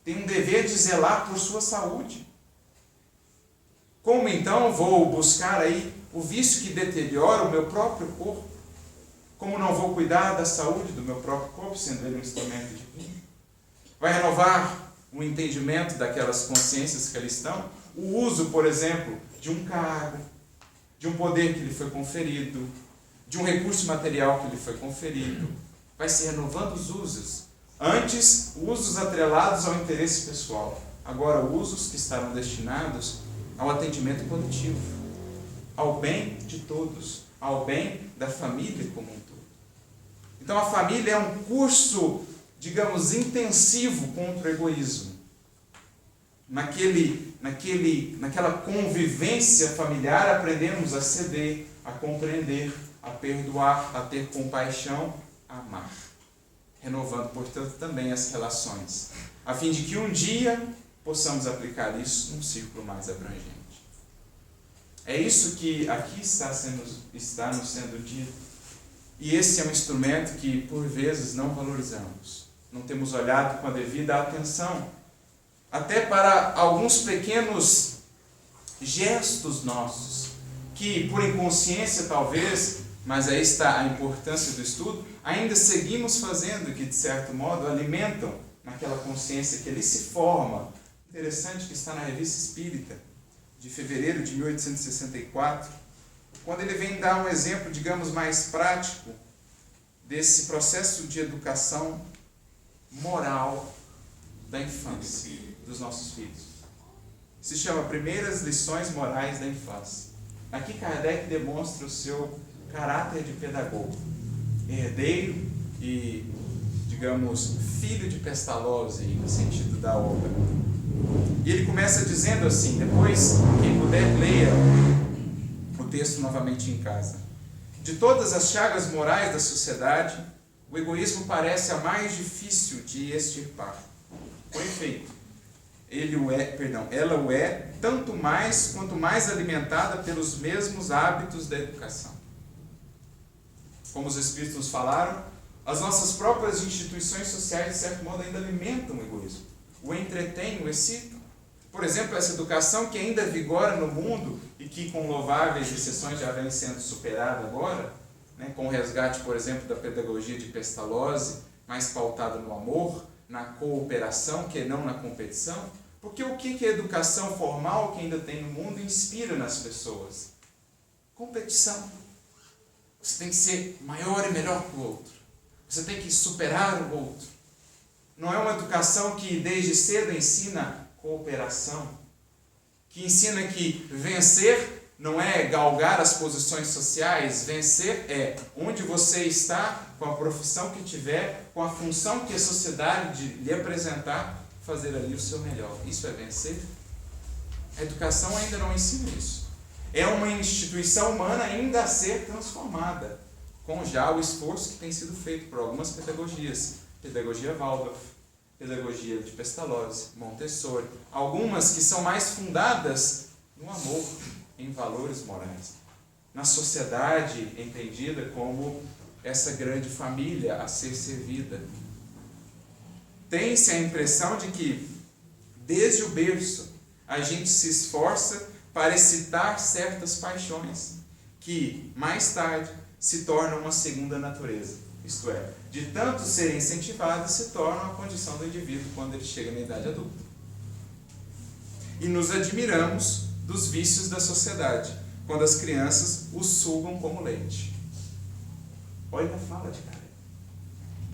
Tenho um dever de zelar por sua saúde. Como então vou buscar aí o vício que deteriora o meu próprio corpo? Como não vou cuidar da saúde do meu próprio corpo, sendo ele um instrumento divino? Vai renovar o entendimento daquelas consciências que ali estão? O uso, por exemplo, de um cargo, de um poder que lhe foi conferido, de um recurso material que lhe foi conferido. Vai se renovando os usos. Antes, usos atrelados ao interesse pessoal. Agora, usos que estarão destinados ao atendimento coletivo, ao bem de todos, ao bem da família como um todo. Então a família é um curso digamos, intensivo contra o egoísmo. Naquela convivência familiar, aprendemos a ceder, a compreender, a perdoar, a ter compaixão, a amar. Renovando, portanto, também as relações, a fim de que um dia possamos aplicar isso num círculo mais abrangente. É isso que aqui está nos sendo dito. E esse é um instrumento que, por vezes, não valorizamos. Não temos olhado com a devida atenção. Até para alguns pequenos gestos nossos, que, por inconsciência talvez, mas aí está a importância do estudo, ainda seguimos fazendo, que de certo modo alimentam naquela consciência que ali se forma. Interessante que está na Revista Espírita, de fevereiro de 1864, quando ele vem dar um exemplo, digamos, mais prático desse processo de educação moral da infância dos nossos filhos. Se chama Primeiras Lições Morais da Infância. Aqui Kardec demonstra o seu caráter de pedagogo, herdeiro e, digamos, filho de Pestalozzi, no sentido da obra. E ele começa dizendo assim, depois, quem puder, leia o texto novamente em casa. De todas as chagas morais da sociedade, o egoísmo parece a mais difícil de extirpar. Com efeito, ela o é, tanto mais quanto mais alimentada pelos mesmos hábitos da educação. Como os Espíritos nos falaram, as nossas próprias instituições sociais, de certo modo, ainda alimentam o egoísmo, o entretêm, o excitam. Por exemplo, essa educação que ainda vigora no mundo e que, com louváveis exceções, já vem sendo superada agora, né, com o resgate, por exemplo, da pedagogia de Pestalozzi, mais pautada no amor, na cooperação, que não na competição. Porque o que a educação formal que ainda tem no mundo inspira nas pessoas? Competição. Você tem que ser maior e melhor que o outro. Você tem que superar o outro. Não é uma educação que desde cedo ensina cooperação, que ensina que vencer não é galgar as posições sociais, vencer é onde você está, com a profissão que tiver, com a função que a sociedade lhe apresentar, fazer ali o seu melhor. Isso é vencer? A educação ainda não ensina isso. É uma instituição humana ainda a ser transformada, com já o esforço que tem sido feito por algumas pedagogias. Pedagogia Waldorf, pedagogia de Pestalozzi, Montessori. Algumas que são mais fundadas no amor, em valores morais. Na sociedade entendida como essa grande família a ser servida. Tem-se a impressão de que, desde o berço, a gente se esforça para excitar certas paixões, que, mais tarde, se tornam uma segunda natureza. Isto é, de tanto serem incentivadas, se tornam a condição do indivíduo quando ele chega na idade adulta. E nos admiramos dos vícios da sociedade, quando as crianças os sugam como leite. Olha a fala de Kardec.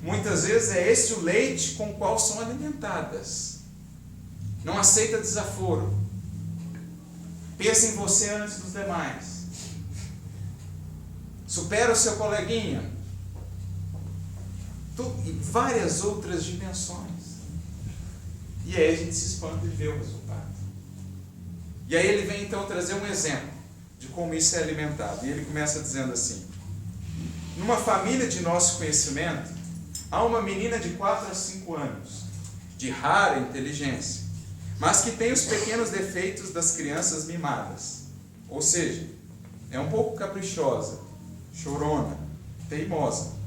Muitas vezes é esse o leite com o qual são alimentadas. Não aceita desaforo. Pensa em você antes dos demais. Supera o seu coleguinha. E várias outras dimensões. E aí a gente se espanta de ver o resultado. E aí ele vem então trazer um exemplo de como isso é alimentado. E ele começa dizendo assim: numa família de nosso conhecimento, há uma menina de 4 a 5 anos, de rara inteligência, mas que tem os pequenos defeitos das crianças mimadas. Ou seja, é um pouco caprichosa, chorona, teimosa,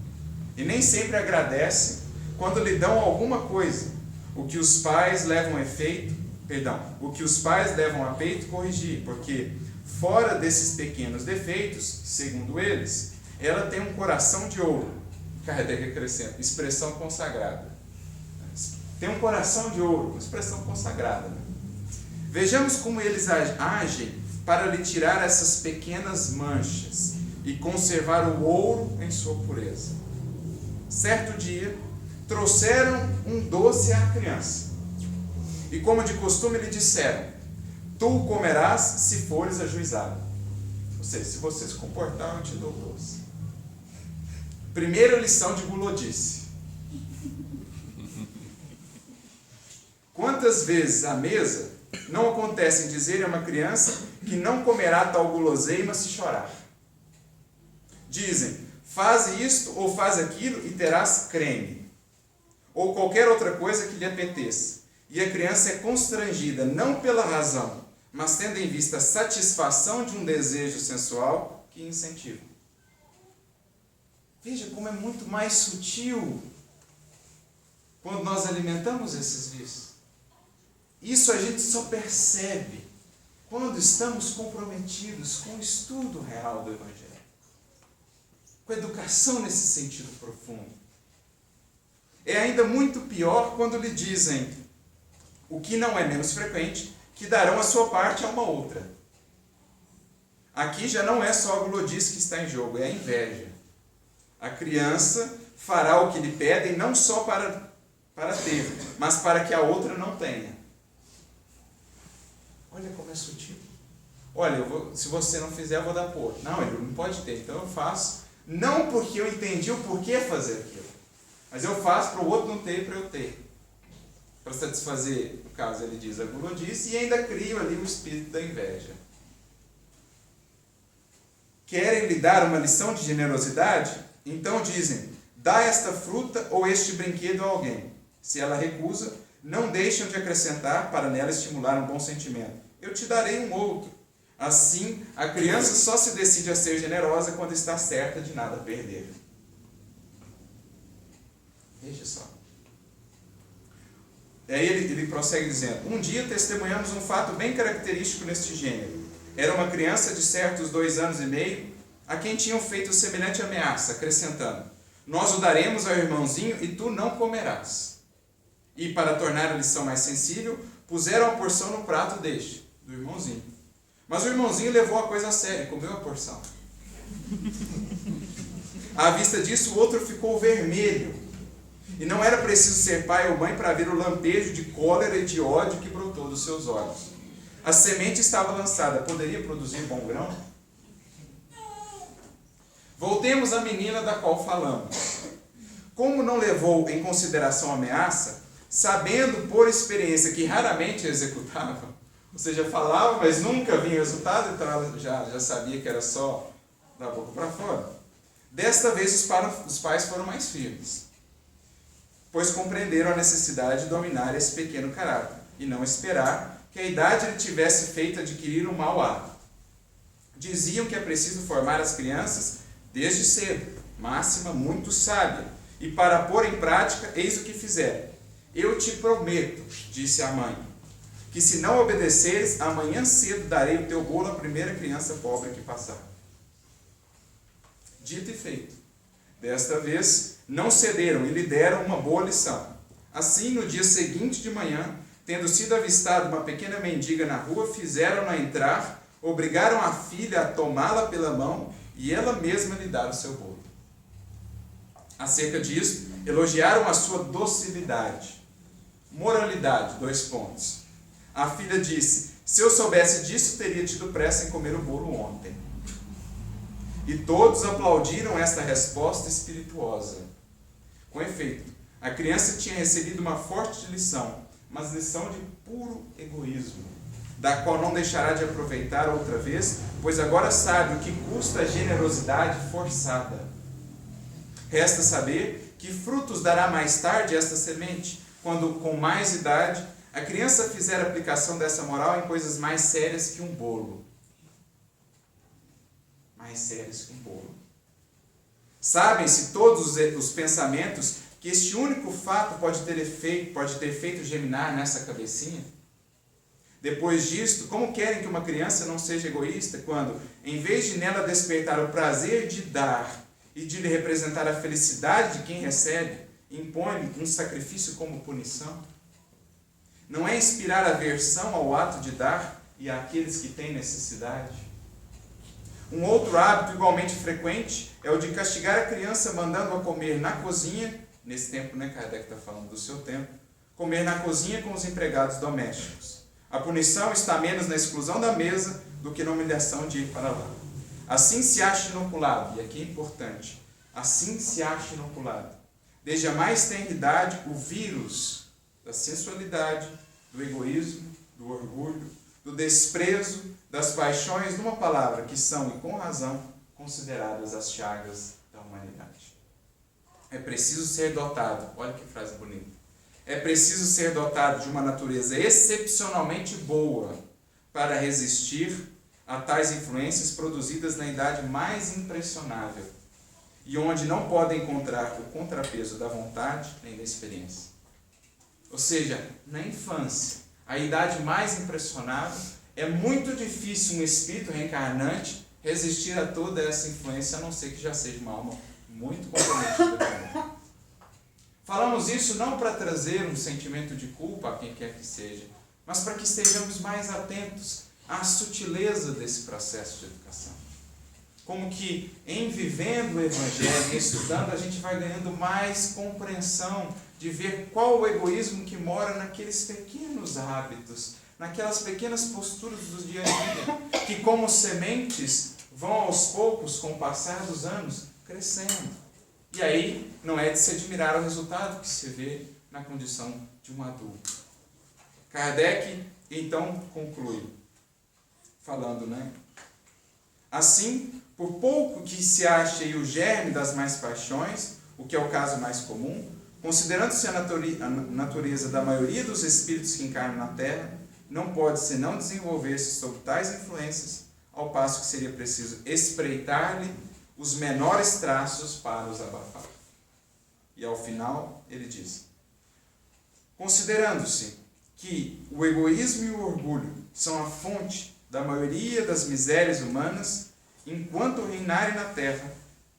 e nem sempre agradece quando lhe dão alguma coisa, o que os pais levam a peito corrigir, porque fora desses pequenos defeitos, segundo eles, ela tem um coração de ouro. Kardec acrescenta, expressão consagrada. Tem um coração de ouro, expressão consagrada. Né? Vejamos como eles agem para lhe tirar essas pequenas manchas e conservar o ouro em sua pureza. Certo dia, trouxeram um doce à criança. E como de costume lhe disseram: tu o comerás se fores ajuizado. Ou seja, se você se comportar, eu te dou o doce. Primeira lição de gulodice. Quantas vezes à mesa não acontece em dizer a uma criança que não comerá tal guloseima se chorar? Dizem, faz isto ou faz aquilo e terás creme. Ou qualquer outra coisa que lhe apeteça. E a criança é constrangida, não pela razão, mas tendo em vista a satisfação de um desejo sensual que incentiva. Veja como é muito mais sutil quando nós alimentamos esses vícios. Isso a gente só percebe quando estamos comprometidos com o estudo real do Evangelho. Com a educação nesse sentido profundo. É ainda muito pior quando lhe dizem, o que não é menos frequente, que darão a sua parte a uma outra. Aqui já não é só a gulodice que está em jogo, é a inveja. A criança fará o que lhe pedem não só para ter, mas para que a outra não tenha. Olha como é sutil. Olha, se você não fizer, eu vou dar para o outro. Não, ele não pode ter, então eu faço. Não porque eu entendi o porquê fazer aquilo, mas eu faço para o outro não ter e para eu ter. Para satisfazer, no caso ele diz a gulodice, e ainda crio ali o espírito da inveja. Querem lhe dar uma lição de generosidade? Então dizem, dá esta fruta ou este brinquedo a alguém. Se ela recusa, não deixam de acrescentar para nela estimular um bom sentimento. Eu te darei um outro. Assim, a criança só se decide a ser generosa quando está certa de nada perder. Veja só. Aí ele prossegue dizendo, um dia testemunhamos um fato bem característico neste gênero. Era uma criança de certos 2 anos e meio, a quem tinham feito semelhante ameaça, acrescentando, nós o daremos ao irmãozinho e tu não comerás. E para tornar a lição mais sensível, puseram a porção no prato deste, do irmãozinho. Mas o irmãozinho levou a coisa a sério, comeu a porção. À vista disso, o outro ficou vermelho. E não era preciso ser pai ou mãe para ver o lampejo de cólera e de ódio que brotou dos seus olhos. A semente estava lançada, poderia produzir bom grão? Voltemos à menina da qual falamos. Como não levou em consideração a ameaça, sabendo por experiência que raramente executava, ou seja, falava, mas nunca vinha resultado, então ela já sabia que era só da boca para fora. Desta vez os pais foram mais firmes, pois compreenderam a necessidade de dominar esse pequeno caráter, e não esperar que a idade lhe tivesse feito adquirir um mau hábito. Diziam que é preciso formar as crianças desde cedo, máxima muito sábia, e para pôr em prática, eis o que fizeram. Eu te prometo, disse a mãe, que se não obedeceres, amanhã cedo darei o teu bolo à primeira criança pobre que passar. Dito e feito. Desta vez, não cederam e lhe deram uma boa lição. Assim, no dia seguinte de manhã, tendo sido avistada uma pequena mendiga na rua, fizeram-na entrar, obrigaram a filha a tomá-la pela mão e ela mesma lhe dar o seu bolo. Acerca disso, elogiaram a sua docilidade. Moralidade, 2 pontos. A filha disse, se eu soubesse disso, teria tido pressa em comer o bolo ontem. E todos aplaudiram esta resposta espirituosa. Com efeito, a criança tinha recebido uma forte lição, mas lição de puro egoísmo, da qual não deixará de aproveitar outra vez, pois agora sabe o que custa a generosidade forçada. Resta saber que frutos dará mais tarde esta semente, quando, com mais idade, a criança fizer aplicação dessa moral em coisas mais sérias que um bolo. Mais sérias que um bolo. Sabem-se todos os pensamentos que este único fato pode ter feito germinar nessa cabecinha? Depois disto, como querem que uma criança não seja egoísta quando, em vez de nela despertar o prazer de dar e de lhe representar a felicidade de quem recebe, impõe um sacrifício como punição? Não é inspirar aversão ao ato de dar e àqueles que têm necessidade? Um outro hábito igualmente frequente é o de castigar a criança mandando-a comer na cozinha, nesse tempo, Kardec está falando do seu tempo, comer na cozinha com os empregados domésticos. A punição está menos na exclusão da mesa do que na humilhação de ir para lá. Assim se acha inoculado, e aqui é importante, assim se acha inoculado, desde a mais tenra idade, o vírus da sensualidade, do egoísmo, do orgulho, do desprezo, das paixões, numa palavra, que são, e com razão, consideradas as chagas da humanidade. É preciso ser dotado, olha que frase bonita, é preciso ser dotado de uma natureza excepcionalmente boa para resistir a tais influências produzidas na idade mais impressionável e onde não podem encontrar o contrapeso da vontade nem da experiência. Ou seja, na infância, a idade mais impressionável, é muito difícil um espírito reencarnante resistir a toda essa influência, a não ser que já seja uma alma muito comprometida com ele. Falamos isso não para trazer um sentimento de culpa a quem quer que seja, mas para que estejamos mais atentos à sutileza desse processo de educação. Como que em vivendo o Evangelho, em estudando, a gente vai ganhando mais compreensão de ver qual o egoísmo que mora naqueles pequenos hábitos, naquelas pequenas posturas do dia a dia, que como sementes vão aos poucos, com o passar dos anos, crescendo. E aí não é de se admirar o resultado que se vê na condição de um adulto. Kardec então conclui, falando, assim, por pouco que se ache o germe das mais paixões, o que é o caso mais comum, considerando-se a natureza da maioria dos espíritos que encarnam na Terra, não pode senão desenvolver-se sob tais influências, ao passo que seria preciso espreitar-lhe os menores traços para os abafar. E ao final ele diz, considerando-se que o egoísmo e o orgulho são a fonte da maioria das misérias humanas, enquanto reinarem na terra,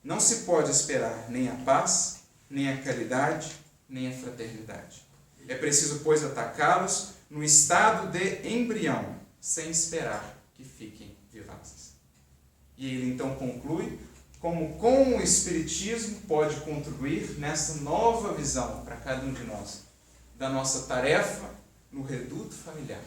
não se pode esperar nem a paz, nem a caridade, nem a fraternidade. É preciso, pois, atacá-los no estado de embrião, sem esperar que fiquem vivazes. E ele então conclui como com o Espiritismo pode contribuir nessa nova visão para cada um de nós, da nossa tarefa no reduto familiar,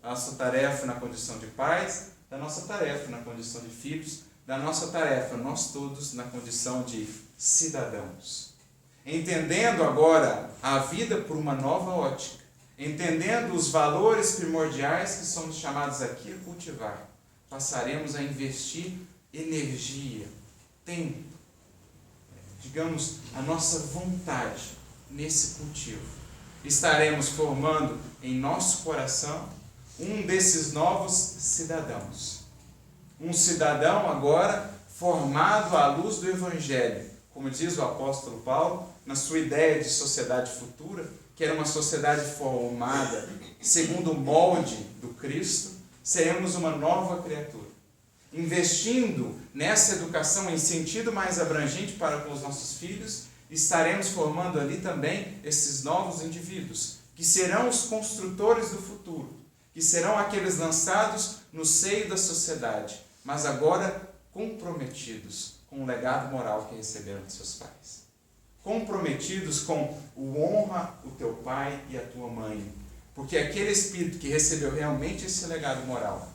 da nossa tarefa na condição de pais, da nossa tarefa na condição de filhos, da nossa tarefa, nós todos, na condição de cidadãos. Entendendo agora a vida por uma nova ótica, entendendo os valores primordiais que somos chamados aqui a cultivar, passaremos a investir energia, tempo, digamos, a nossa vontade nesse cultivo. Estaremos formando em nosso coração um desses novos cidadãos. Um cidadão agora formado à luz do Evangelho. Como diz o apóstolo Paulo, na sua ideia de sociedade futura, que era uma sociedade formada segundo o molde do Cristo, seremos uma nova criatura. Investindo nessa educação em sentido mais abrangente para com os nossos filhos, estaremos formando ali também esses novos indivíduos, que serão os construtores do futuro, que serão aqueles lançados no seio da sociedade, mas agora comprometidos com o legado moral que receberam de seus pais. Comprometidos com o honra o teu pai e a tua mãe, porque aquele espírito que recebeu realmente esse legado moral,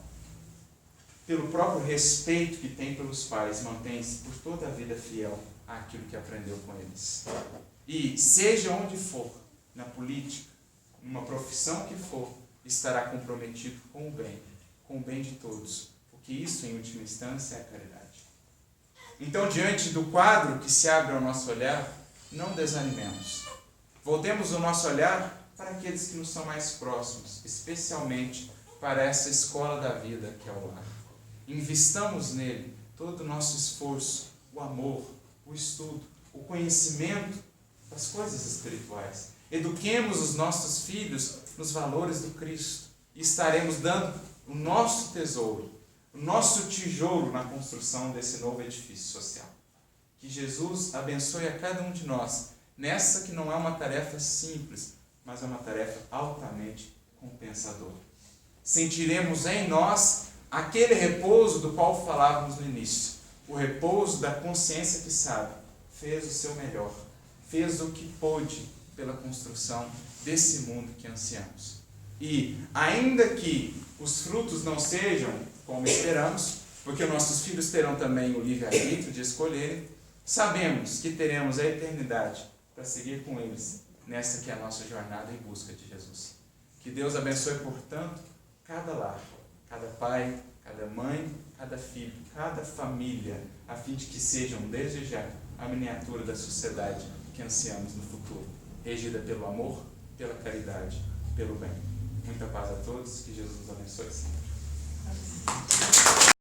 pelo próprio respeito que tem pelos pais, mantém-se por toda a vida fiel àquilo que aprendeu com eles. E seja onde for, na política, numa profissão que for, estará comprometido com o bem de todos, porque isso, em última instância, é a caridade. Então, diante do quadro que se abre ao nosso olhar, não desanimemos. Voltemos o nosso olhar para aqueles que nos são mais próximos, especialmente para essa escola da vida que é o lar. Investamos nele todo o nosso esforço, o amor, o estudo, o conhecimento das coisas espirituais. Eduquemos os nossos filhos nos valores do Cristo e estaremos dando o nosso tesouro, o nosso tijolo na construção desse novo edifício social. Que Jesus abençoe a cada um de nós nessa que não é uma tarefa simples, mas é uma tarefa altamente compensadora. Sentiremos em nós aquele repouso do qual falávamos no início, o repouso da consciência que sabe, fez o seu melhor, fez o que pôde pela construção desse mundo que ansiamos. E ainda que os frutos não sejam como esperamos, porque nossos filhos terão também o livre-arbítrio de escolherem, sabemos que teremos a eternidade para seguir com eles nessa que é a nossa jornada em busca de Jesus. Que Deus abençoe, portanto, cada lar, cada pai, cada mãe, cada filho, cada família, a fim de que sejam, desde já, a miniatura da sociedade que ansiamos no futuro, regida pelo amor, pela caridade, pelo bem. Muita paz a todos, que Jesus nos abençoe sempre.